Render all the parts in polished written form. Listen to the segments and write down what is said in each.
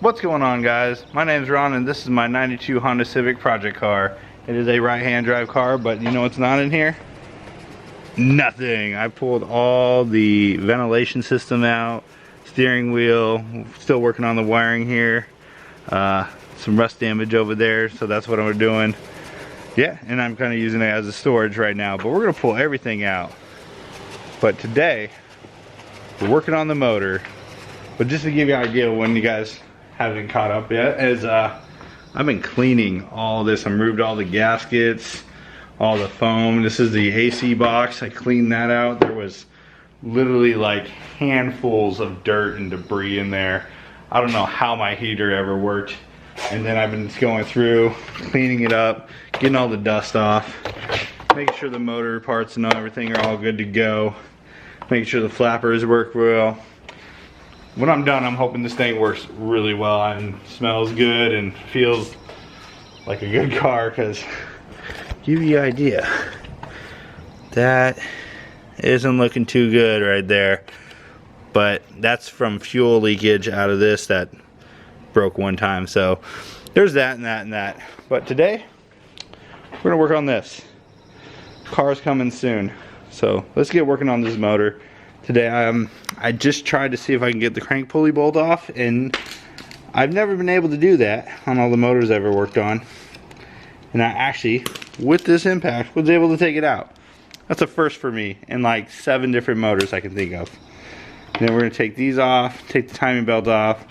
What's going on, guys? My name's Ron and this is my 92 Honda Civic project car. It is a right-hand drive car, but you know what's not in here? Nothing. I pulled all the ventilation system out, steering wheel, still working on the wiring here. Some rust damage over there, so that's what I'm doing. Yeah, and I'm kind of using it as a storage right now, but we're gonna pull everything out. But today, we're working on the motor. But just to give you an idea when you guys haven't caught up yet, is I've been cleaning all this. I removed all the gaskets, all the foam. This is the AC box. I cleaned that out. There was literally like handfuls of dirt and debris in there. I don't know how my heater ever worked. And then I've been going through, cleaning it up, getting all the dust off, making sure the motor parts and everything are all good to go, making sure the flappers work well. When I'm done, I'm hoping this thing works really well and smells good and feels like a good car, because give you an idea, that isn't looking too good right there. But that's from fuel leakage out of this that broke one time. So there's that and that and that. But today, we're gonna work on this. Car's coming soon. So let's get working on this motor. Today I just tried to see if I can get the crank pulley bolt off, and I've never been able to do that on all the motors I've ever worked on. And I actually, with this impact, was able to take it out. That's a first for me in like 7 different motors I can think of. And then we're gonna take these off, take the timing belt off,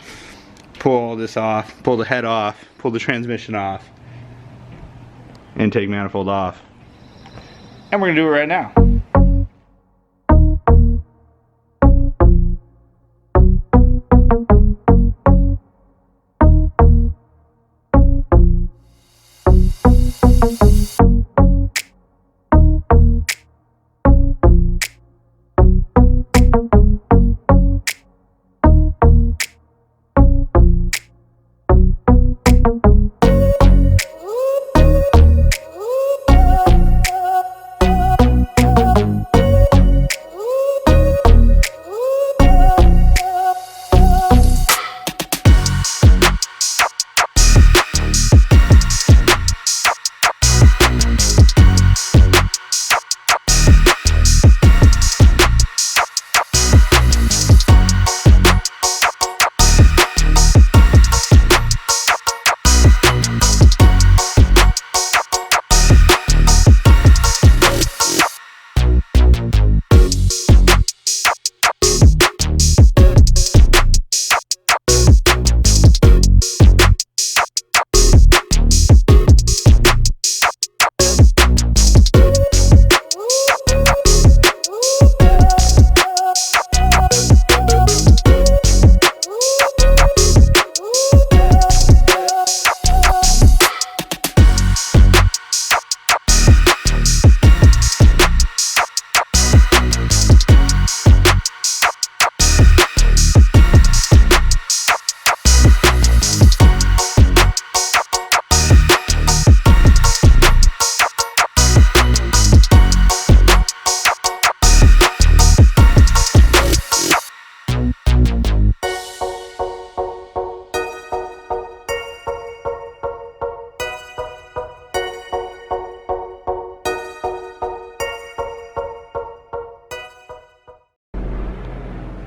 pull all this off, pull the head off, pull the transmission off, intake manifold off. And we're gonna do it right now.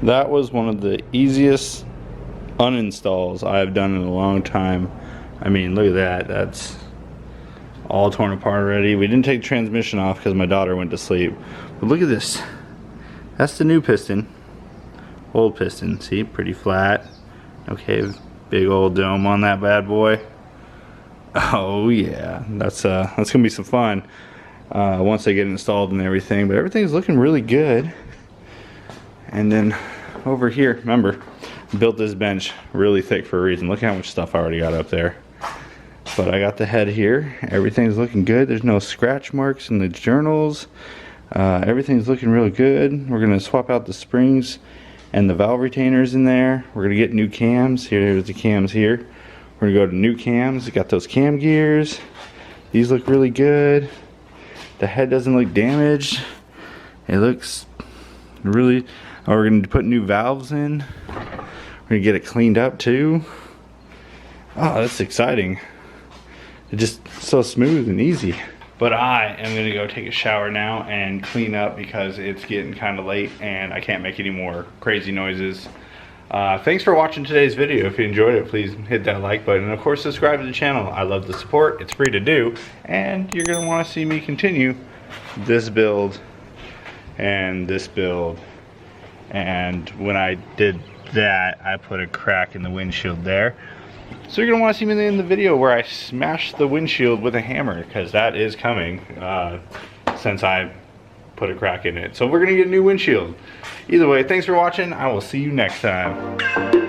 That was one of the easiest uninstalls I've done in a long time. I mean, look at that. That's all torn apart already. We didn't take the transmission off because my daughter went to sleep. But look at this. That's the new piston. Old piston. See, pretty flat. Okay, big old dome on that bad boy. Oh yeah, that's gonna be some fun once they get installed and everything. But everything's looking really good. And then over here, remember, I built this bench really thick for a reason. Look how much stuff I already got up there. But I got the head here. Everything's looking good. There's no scratch marks in the journals. Everything's looking real good. We're gonna swap out the springs and the valve retainers in there. We're gonna get new cams. Here's the cams here. We're gonna go to new cams. Got those cam gears. These look really good. The head doesn't look damaged. It looks really. Oh, we're gonna put new valves in. We're gonna get it cleaned up too. Oh, that's exciting. It's just so smooth and easy. But I am gonna go take a shower now and clean up because it's getting kind of late and I can't make any more crazy noises. Thanks for watching today's video. If you enjoyed it, please hit that like button. And of course, subscribe to the channel. I love the support. It's free to do. And you're gonna wanna see me continue this build and this build. And when I did that, I put a crack in the windshield there. So you're gonna want to see me in the video where I smash the windshield with a hammer, because that is coming since I put a crack in it. So we're gonna get a new windshield. Either way, thanks for watching. I will see you next time.